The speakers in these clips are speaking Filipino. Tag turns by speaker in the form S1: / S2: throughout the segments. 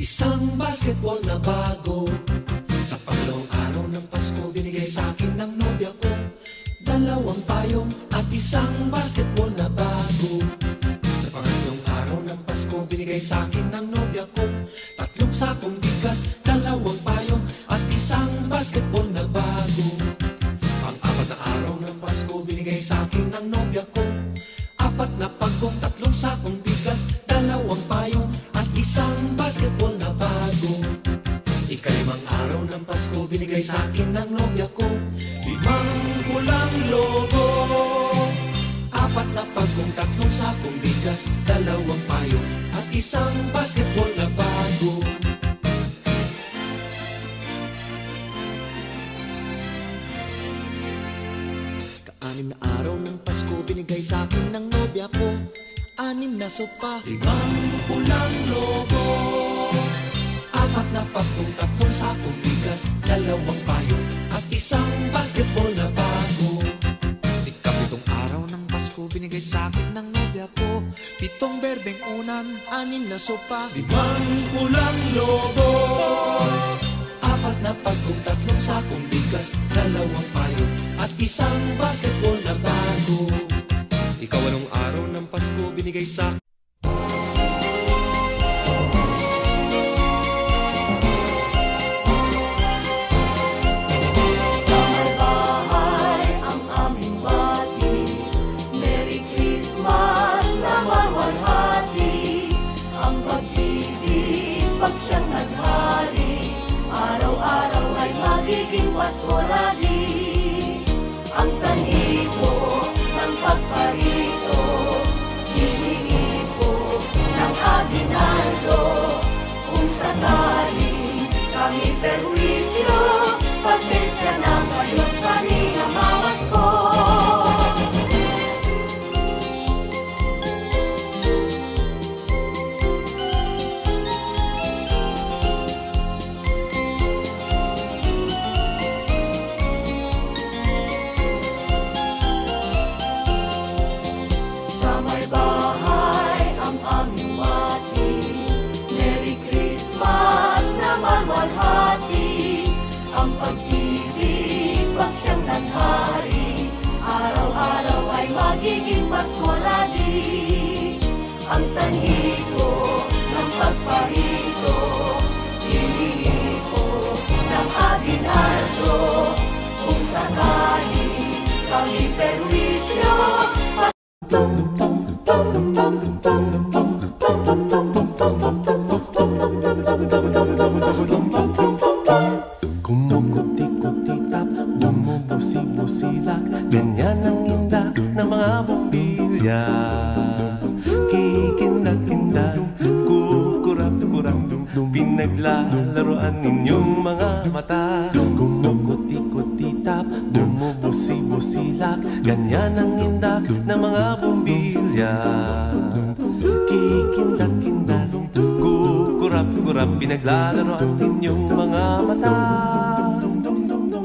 S1: Isang basketball na bago. Sa pangalawang araw ng Pasko, binigay sa akin ng nobya ko. Dalawang payong at isang basketball na bago. Sa pangatlong araw ng Pasko, binigay sa akin ng nobya ko. Tatlong sakong bigas, dalawang payong at isang basketball na bago. Pang-apat na araw ng Pasko, binigay sa akin ng nobya ko. Apat na pagkong, tatlong sakong bigas, dalawang payong at isang basketball na bago. Ikalimang araw ng Pasko, binigay sa akin ng nobya ko. 5 pulang logo, apat na pagkong, tatlong sakong bigas, dalawang payong at isang basketball na bago. Ka-anim na araw ng Pasko, binigay sa akin ng nobya ko. 6 na sopa, 5 pulang logo, apat na pagkong, tatlong sakong bigas, dalawang payong at isang basketball na bago. Ikapitong araw ng Pasko, binigay sa akin ng nobya ko. 7 berdeng unan, 6 na sopa, 5 pulang logo, apat na pagkong, tatlong sakong bigas, dalawang payong at isang basketball na bago. Ika-8 araw ng Pasko, binigay sa akin.
S2: Siyang naghari, araw-araw ay magiging Pasko lagi. Ang sanhi ko ng pagparito, hihingi ko ng aginaldo. Kung sakaling kami perwisyo, pasensya na kayo't kami na mamasko. Ang pag-ibig, pag siyang naghari, araw-araw ay magiging Pasko lagi. Ang sanhi ko ng pagparito, hihingi ko ng aginaldo. Kung sakali kami perwisyo,
S3: kumukuti-kutitap, bumubusi-busilak, ganyan ang indak ng mga bumbilya. Kikindag-kindag, kukurap-kurap, pinaglalaroan ninyong mga mata. Kumukuti-kutitap, bumubusi-busilak, ganyan ang indak ng mga bumbilya. Kikindag-kindag, kurap-kurap, pinaglalaroan ninyong mga mata.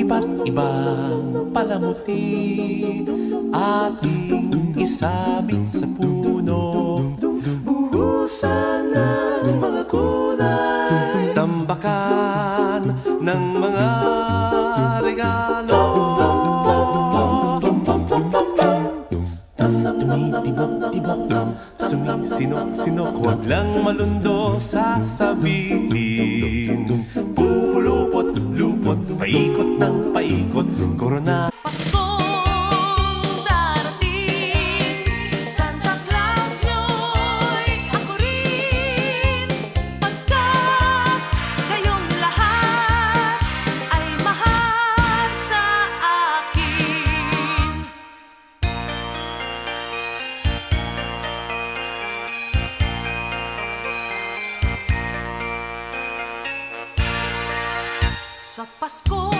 S3: Iba't ibang palamuti ating isabit sa puno. Buhusan ng mga kulay, tambakan ng mga regalo. Tumitibok-tibok, sumisinok-sinok, huwag lang malundo sasabihin. Pupulupot-lupot, paikot ng paikot, korona.
S2: sa Pasko.